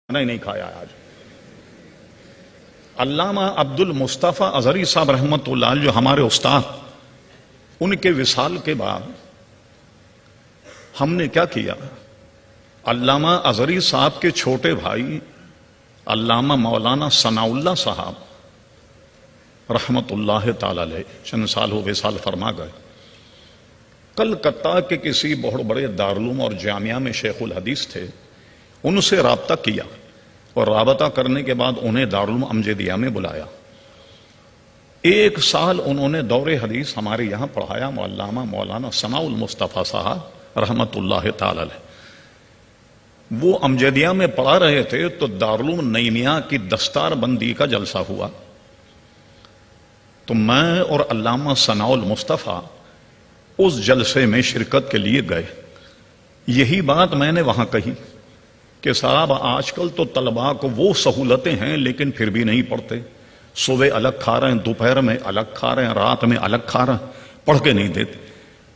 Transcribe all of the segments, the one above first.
نہیں کھایا آج۔ علامہ عبد المصطفیٰ اظہری صاحب رحمۃ اللہ علیہ جو ہمارے استاد، ان کے وصال کے بعد ہم نے کیا کیا، علامہ اظہری صاحب کے چھوٹے بھائی علامہ مولانا ثناء اللہ صاحب رحمۃ اللہ تعالی علیہ چند سال ہو وصال فرما گئے۔ کلکتہ کے کسی بہت بڑے دارالعلوم اور جامعہ میں شیخ الحدیث تھے، ان سے رابطہ کیا اور رابطہ کرنے کے بعد انہیں دارالعلوم امجدیہ میں بلایا۔ ایک سال انہوں نے دور حدیث ہمارے یہاں پڑھایا علامہ مولانا ثناء المصطفیٰ صاحب رحمۃ اللہ تعالی علیہ۔ وہ امجدیہ میں پڑھا رہے تھے تو دارالعلوم نعیمیہ کی دستار بندی کا جلسہ ہوا، تو میں اور علامہ ثناء المصطفیٰ اس جلسے میں شرکت کے لیے گئے۔ یہی بات میں نے وہاں کہی کہ صاحب آج کل تو طلباء کو وہ سہولتیں ہیں لیکن پھر بھی نہیں پڑھتے، صبح الگ کھا رہے ہیں، دوپہر میں الگ کھا رہے ہیں، رات میں الگ کھا رہے ہیں، پڑھ کے نہیں دیتے۔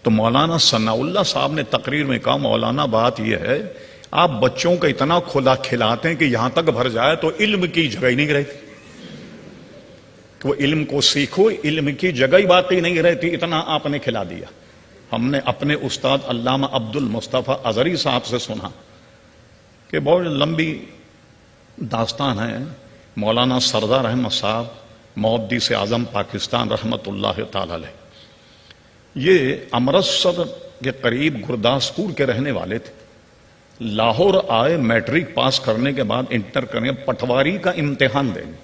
تو مولانا ثناء اللہ صاحب نے تقریر میں کہا، مولانا بات یہ ہے آپ بچوں کو اتنا کھلا کھلاتے ہیں کہ یہاں تک بھر جائے تو علم کی جگہ ہی نہیں رہتی، کہ وہ علم کو سیکھو، علم کی جگہ ہی باقی نہیں رہتی، اتنا آپ نے کھلا دیا۔ ہم نے اپنے استاد علامہ عبد المصطفیٰ اظہری صاحب سے سنا کہ بہت لمبی داستان ہے، مولانا سردار احمد صاحب محدث اعظم پاکستان رحمۃ اللہ تعالی علیہ، یہ امرتسر کے قریب گرداسپور کے رہنے والے تھے۔ لاہور آئے، میٹرک پاس کرنے کے بعد انٹر کرنے پٹواری کا امتحان دینے،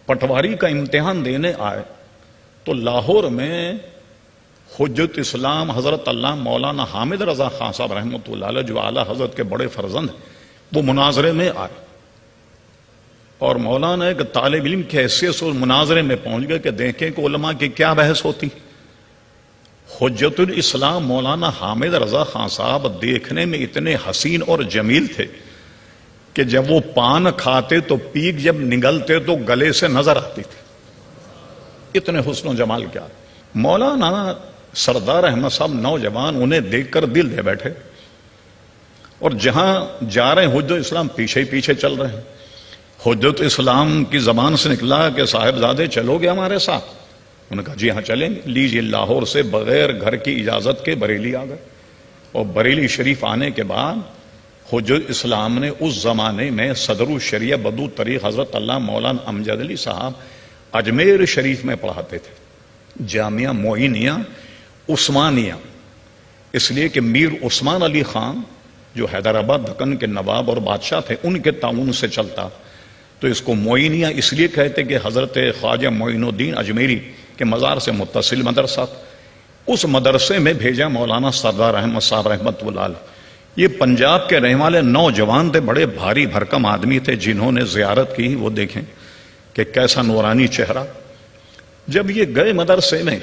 پٹواری کا امتحان دینے آئے تو لاہور میں حجت اسلام حضرت اللہ مولانا حامد رضا خان صاحب رحمۃ اللہ علیہ جو اعلیٰ حضرت کے بڑے فرزند ہیں، وہ مناظرے میں آئے اور مولانا ایک طالب علم کی حیثیت سے مناظرے میں پہنچ گئے کہ دیکھیں کہ علماء کی کیا بحث ہوتی۔ حجت الاسلام مولانا حامد رضا خان صاحب دیکھنے میں اتنے حسین اور جمیل تھے کہ جب وہ پان کھاتے تو پیک جب نگلتے تو گلے سے نظر آتی تھی، اتنے حسن و جمال کیا۔ مولانا سردار احمد صاحب نوجوان، انہیں دیکھ کر دل دے بیٹھے اور جہاں جا رہے ہیں حجت اسلام پیچھے ہی پیچھے چل رہے ہیں۔ حجت اسلام کی زبان سے نکلا کہ صاحبزادے چلو گے ہمارے ساتھ؟ انہوں نے کہا جی ہاں چلیں گے۔ لیجیے، لاہور سے بغیر گھر کی اجازت کے بریلی آ گئے اور بریلی شریف آنے کے بعد حجت اسلام نے اس زمانے میں صدر الشریعہ بدو طریق حضرت اللہ مولانا امجد علی صاحب اجمیر شریف میں پڑھاتے تھے، جامعہ معینیہ عثمانیہ، اس لیے کہ میر عثمان علی خان جو حیدرآباد دکن کے نواب اور بادشاہ تھے، ان کے تعاون سے چلتا، تو اس کو معینیہ اس لیے کہتے کہ حضرت خواجہ معین الدین اجمیری کے مزار سے متصل مدرسہ تھا۔ اس مدرسے میں بھیجا مولانا سردار احمد صاحب رحمۃ اللہ علیہ۔ یہ پنجاب کے رہنے والے نوجوان تھے، بڑے بھاری بھرکم آدمی تھے، جنہوں نے زیارت کی وہ دیکھیں کہ کیسا نورانی چہرہ۔ جب یہ گئے مدرسے میں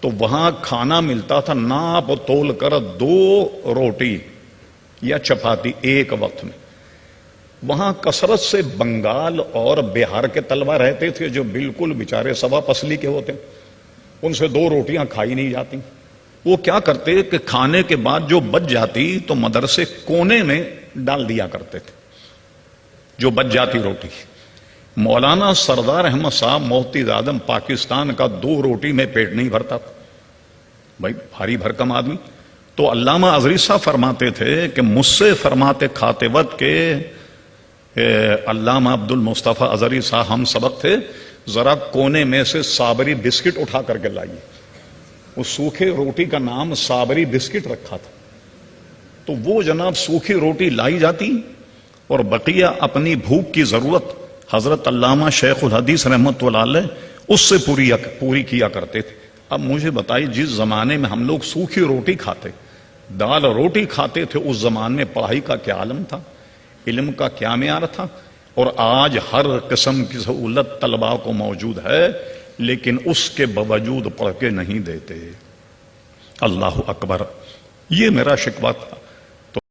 تو وہاں کھانا ملتا تھا ناپ تول کر 2 روٹی یا چپاتی ایک وقت میں۔ وہاں کثرت سے بنگال اور بہار کے طلبہ رہتے تھے جو بالکل بیچارے سوا پسلی کے ہوتے، ان سے 2 روٹیاں کھائی نہیں جاتی۔ وہ کیا کرتے کہ کھانے کے بعد جو بچ جاتی تو مدرسے کونے میں ڈال دیا کرتے تھے جو بچ جاتی روٹی۔ مولانا سردار احمد صاحب محدث اعظم پاکستان کا 2 روٹی میں پیٹ نہیں بھرتا، بھائی بھاری بھرکم آدمی۔ تو علامہ اظہری صاحب فرماتے تھے کہ مجھ سے فرماتے کھاتے وقت کے علامہ عبد المصطفیٰ اظہری صاحب ہم سبق تھے، ذرا کونے میں سے صابری بسکٹ اٹھا کر کے لائیے۔ اس سوکھے روٹی کا نام صابری بسکٹ رکھا تھا، تو وہ جناب سوکھی روٹی لائی جاتی اور بقیہ اپنی بھوک کی ضرورت حضرت علامہ شیخ الحدیث رحمۃ اللہ علیہ اس سے پوری کیا کرتے تھے۔ اب مجھے بتائیے، جس زمانے میں ہم لوگ سوکھی روٹی کھاتے، دال روٹی کھاتے تھے، اس زمانے میں پڑھائی کا کیا عالم تھا، علم کا کیا معیار تھا؟ اور آج ہر قسم کی سہولت طلباء کو موجود ہے لیکن اس کے باوجود پڑھ کے نہیں دیتے۔ اللہ اکبر، یہ میرا شکوہ تھا۔